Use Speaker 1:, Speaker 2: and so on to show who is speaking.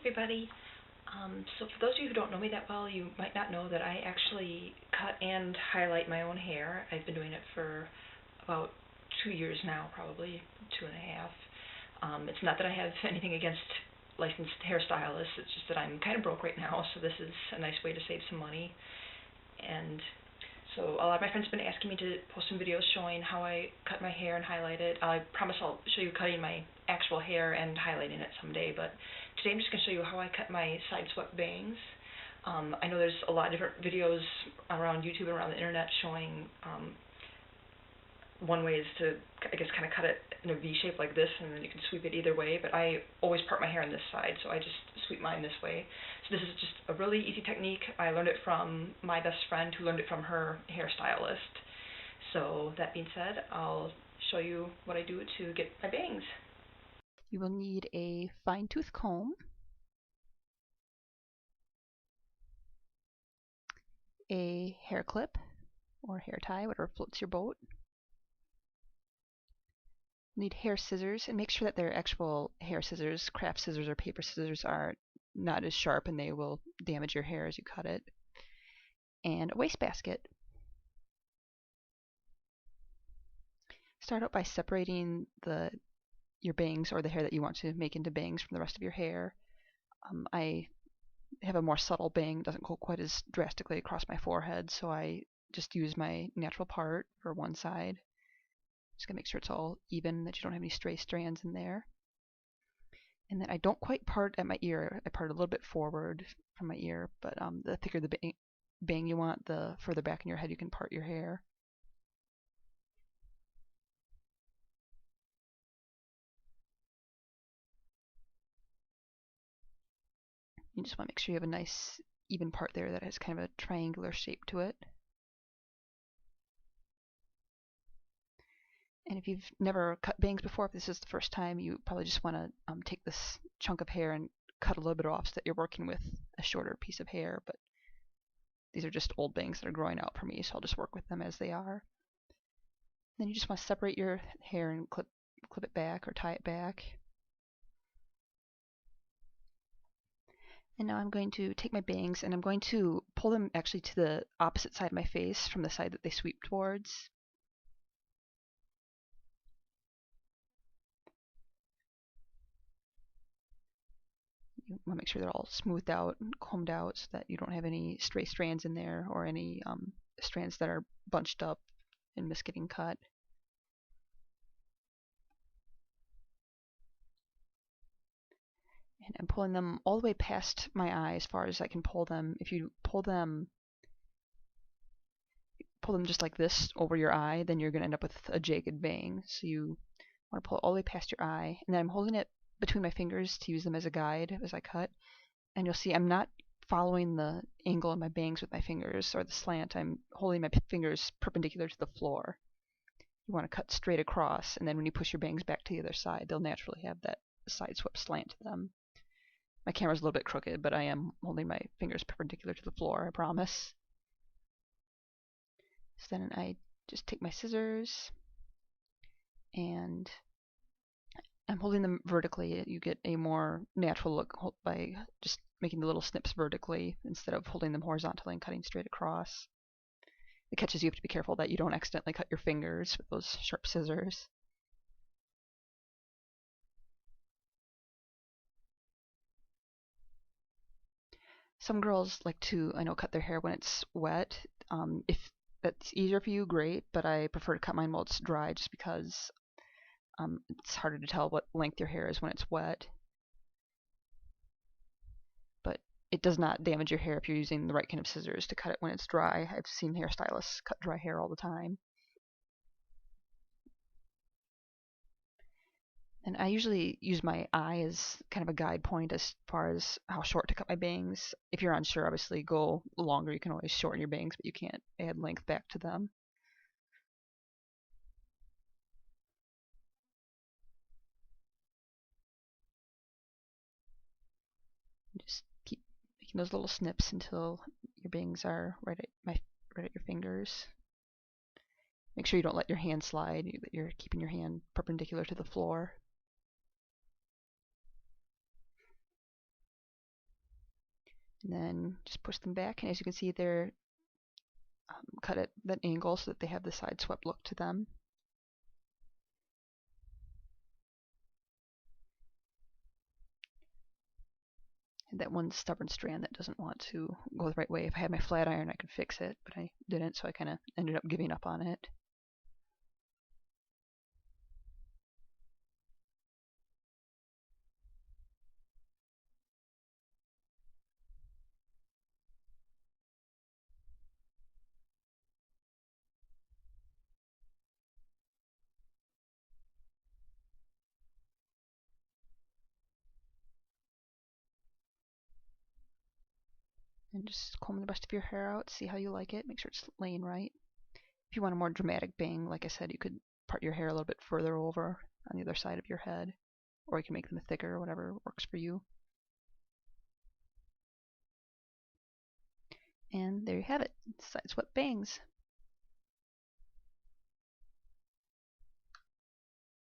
Speaker 1: everybody. So for those of you who don't know me that well, you might not know that I actually cut and highlight my own hair. I've been doing it for about 2 years now, probably 2.5. It's not that I have anything against licensed hairstylists. It's just that I'm kind of broke right now, so this is a nice way to save some money. And so a lot of my friends have been asking me to post some videos showing how I cut my hair and highlight it. I promise I'll show you cutting my actual hair and highlighting it someday, but today I'm just going to show you how I cut my Sideswept bangs. I know there's a lot of different videos around YouTube and around the internet showing one way is to, I guess, kind of cut it in a V shape like this, and then you can sweep it either way, but I always part my hair on this side, so I just sweep mine this way. So this is just a really easy technique. I learned it from my best friend who learned it from her hairstylist. So that being said, I'll show you what I do to get my bangs.
Speaker 2: You will need a fine tooth comb, a hair clip or hair tie, whatever floats your boat. Need hair scissors, and make sure that they're actual hair scissors. Craft scissors or paper scissors are not as sharp and they will damage your hair as you cut it. And a wastebasket. Start out by separating your bangs, or the hair that you want to make into bangs, from the rest of your hair. I have a more subtle bang, doesn't go quite as drastically across my forehead, so I just use my natural part for one side. Just gonna make sure it's all even, that you don't have any stray strands in there. And then I don't quite part at my ear. I part a little bit forward from my ear, but the thicker the bang you want, the further back in your head you can part your hair. You just want to make sure you have a nice even part there that has kind of a triangular shape to it. And if you've never cut bangs before, if this is the first time, you probably just want to take this chunk of hair and cut a little bit off so that you're working with a shorter piece of hair. But these are just old bangs that are growing out for me, so I'll just work with them as they are. Then you just want to separate your hair and clip it back or tie it back. And now I'm going to take my bangs and I'm going to pull them actually to the opposite side of my face from the side that they sweep towards. You want to make sure they're all smoothed out and combed out so that you don't have any stray strands in there, or any strands that are bunched up and miss getting cut. And I'm pulling them all the way past my eye as far as I can pull them. If you pull them just like this over your eye, then you're going to end up with a jagged bang. So you want to pull it all the way past your eye. And then I'm holding it between my fingers to use them as a guide as I cut. And you'll see I'm not following the angle of my bangs with my fingers or the slant. I'm holding my fingers perpendicular to the floor. You want to cut straight across, and then when you push your bangs back to the other side, they'll naturally have that side-swept slant to them. My camera's a little bit crooked, but I am holding my fingers perpendicular to the floor, I promise. So then I just take my scissors and I'm holding them vertically. You get a more natural look by just making the little snips vertically instead of holding them horizontally and cutting straight across. The catch is you have to be careful that you don't accidentally cut your fingers with those sharp scissors. Some girls like to, I know, cut their hair when it's wet. If that's easier for you, great, but I prefer to cut mine while it's dry just because it's harder to tell what length your hair is when it's wet. But it does not damage your hair if you're using the right kind of scissors to cut it when it's dry. I've seen hairstylists cut dry hair all the time. And I usually use my eye as kind of a guide point as far as how short to cut my bangs. If you're unsure, obviously go longer. You can always shorten your bangs, but you can't add length back to them. Just keep making those little snips until your bangs are right at your fingers. Make sure you don't let your hand slide, that you're keeping your hand perpendicular to the floor. And then just push them back, and as you can see, they're cut at that angle so that they have the side-swept look to them. And that one stubborn strand that doesn't want to go the right way. If I had my flat iron, I could fix it, but I didn't, so I kind of ended up giving up on it. And just comb the rest of your hair out, see how you like it, make sure it's laying right. If you want a more dramatic bang, like I said, you could part your hair a little bit further over on the other side of your head, or you can make them thicker, whatever works for you. And there you have it, Sideswept bangs.